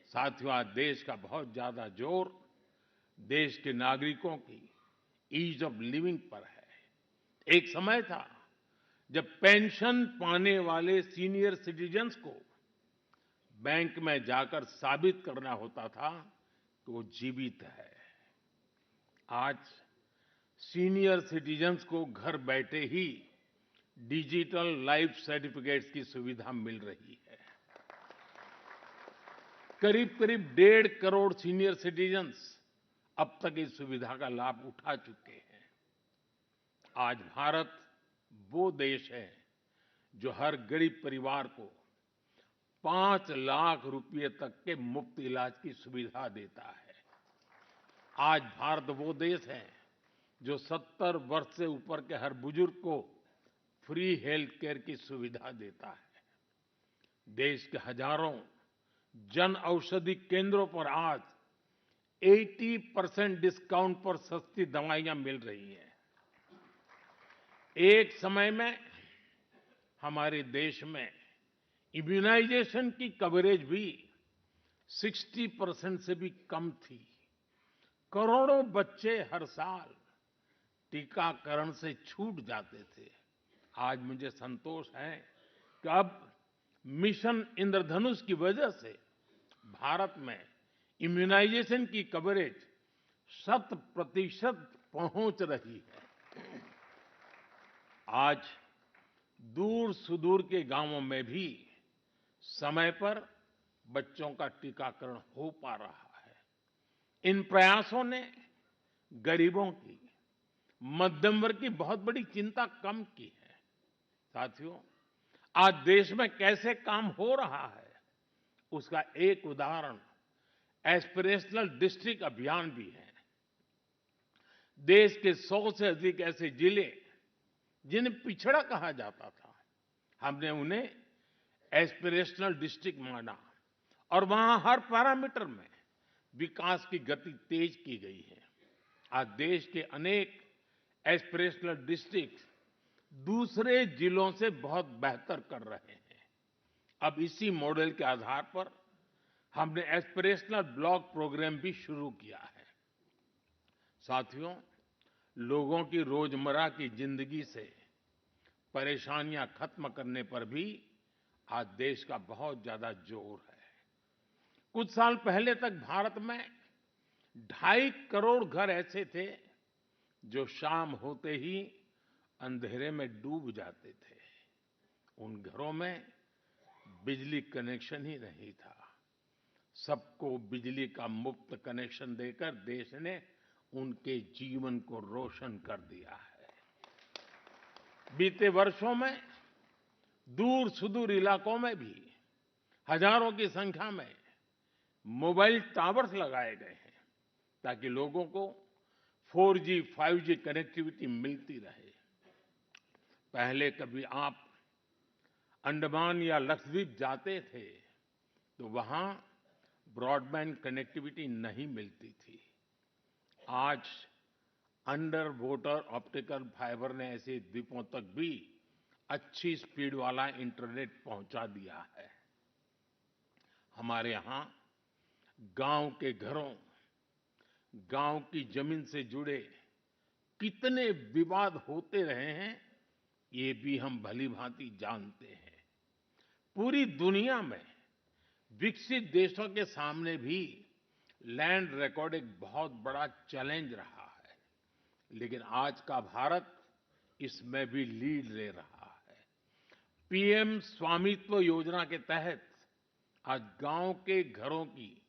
साथियों, आज देश का बहुत ज्यादा जोर देश के नागरिकों की ईज ऑफ लिविंग पर है। एक समय था जब पेंशन पाने वाले सीनियर सिटीजन्स को बैंक में जाकर साबित करना होता था कि वो जीवित है। आज सीनियर सिटीजन्स को घर बैठे ही डिजिटल लाइफ सर्टिफिकेट्स की सुविधा मिल रही है। करीब-करीब 1.5 करोड़ सीनियर सिटीजन्स अब तक इस सुविधा का लाभ उठा चुके हैं। आज भारत वो देश है जो हर गरीब परिवार को 5 लाख रुपए तक के मुफ्त इलाज की सुविधा देता है। आज भारत वो देश है जो 70 वर्ष से ऊपर के हर बुजुर्ग को फ्री हेल्थ केयर की सुविधा देता है। देश के हजारों जन औषधि केंद्रों पर आज 80% डिस्काउंट पर सस्ती दवाइयां मिल रही हैं। एक समय में हमारे देश में इम्यूनाइजेशन की कवरेज भी 60% से भी कम थी। करोड़ों बच्चे हर साल टीकाकरण से छूट जाते थे। आज मुझे संतोष है कि अब मिशन इंद्रधनुष की वजह से भारत में इम्यूनाइजेशन की कवरेज 100% पहुंच रही है। आज दूर-सुदूर के गांवों में भी समय पर बच्चों का टीकाकरण हो पा रहा है। इन प्रयासों ने गरीबों की, मध्यम वर्ग की बहुत बड़ी चिंता कम की है। साथियों, आज देश में कैसे काम हो रहा है, उसका एक उदाहरण एस्पिरेशनल डिस्ट्रिक्ट अभियान भी है। देश के 100 से अधिक ऐसे जिले जिन्हें पिछड़ा कहा जाता था, हमने उन्हें एस्पिरेशनल डिस्ट्रिक्ट माना और वहां हर पैरामीटर में विकास की गति तेज की गई है। आज देश के अनेक एस्पिरेशनल डिस्ट्रिक्ट दूसरे जिलों से बहुत बेहतर कर रहे हैं। अब इसी मॉडल के आधार पर हमने एस्पिरेशनल ब्लॉक प्रोग्राम भी शुरू किया है। साथियों, लोगों की रोजमर्रा की जिंदगी से परेशानियां खत्म करने पर भी आज देश का बहुत ज्यादा जोर है। कुछ साल पहले तक भारत में 2.5 करोड़ घर ऐसे थे जो शाम होते ही अंधेरे में डूब जाते थे। उन घरों में बिजली कनेक्शन ही नहीं था। सबको बिजली का मुफ्त कनेक्शन देकर देश ने उनके जीवन को रोशन कर दिया है। बीते वर्षों में दूर-सुदूर इलाकों में भी हजारों की संख्या में मोबाइल टावर्स लगाए गए हैं ताकि लोगों को 4G, 5G कनेक्टिविटी मिलती रहे। पहले कभी आप अंडमान या लक्षद्वीप जाते थे तो वहां ब्रॉडबैंड कनेक्टिविटी नहीं मिलती थी। आज अंडर वाटर ऑप्टिकल फाइबर ने ऐसे द्वीपों तक भी अच्छी स्पीड वाला इंटरनेट पहुंचा दिया है। हमारे यहां गांव के घरों, गांव की जमीन से जुड़े कितने विवाद होते रहे हैं, ये भी हम भली-भांति जानते हैं। पूरी दुनिया में विकसित देशों के सामने भी लैंड रिकॉर्ड एक बहुत बड़ा चैलेंज रहा है, लेकिन आज का भारत इसमें भी लीड ले रहा है। पीएम स्वामित्व योजना के तहत आज गांव के घरों की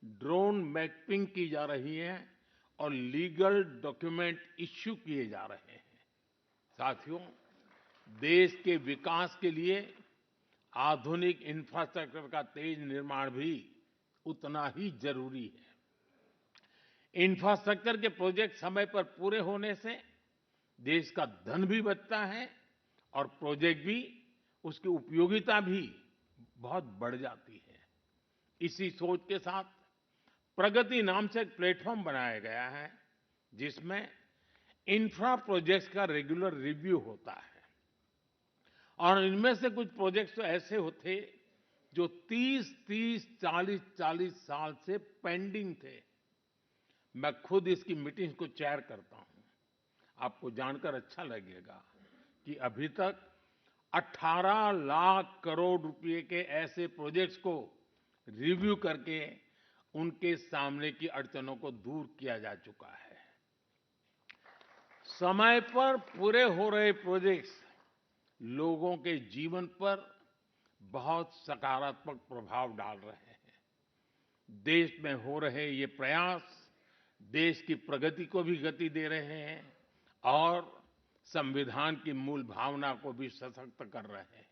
ड्रोन मैपिंग की जा रही है और लीगल डॉक्यूमेंट इश्यू किए जा रहे हैं। साथियों, देश के विकास के लिए आधुनिक इंफ्रास्ट्रक्चर का तेज निर्माण भी उतना ही जरूरी है। इंफ्रास्ट्रक्चर के प्रोजेक्ट समय पर पूरे होने से देश का धन भी बचता है और प्रोजेक्ट भी, उसकी उपयोगिता भी बहुत बढ़ जाती है। इसी सोच के साथ प्रगति नाम से एक प्लेटफॉर्म बनाया गया है जिसमें इंफ्रा प्रोजेक्ट्स का रेगुलर रिव्यू होता है और इनमें से कुछ प्रोजेक्ट्स तो ऐसे होते जो 30-30, 40-40 साल से पेंडिंग थे, मैं खुद इसकी मीटिंग्स को चेयर करता हूं। आपको जानकर अच्छा लगेगा कि अभी तक 18 लाख करोड़ रुपए के ऐसे प्रोजेक्ट्स को रिव्यू करके उनके सामने की अड़चनों को दूर किया जा चुका है। समय पर पूरे हो रहे प्रोजेक्ट्स लोगों के जीवन पर बहुत सकारात्मक प्रभाव डाल रहे हैं। देश में हो रहे ये प्रयास देश की प्रगति को भी गति दे रहे हैं और संविधान की मूल भावना को भी सशक्त कर रहे हैं।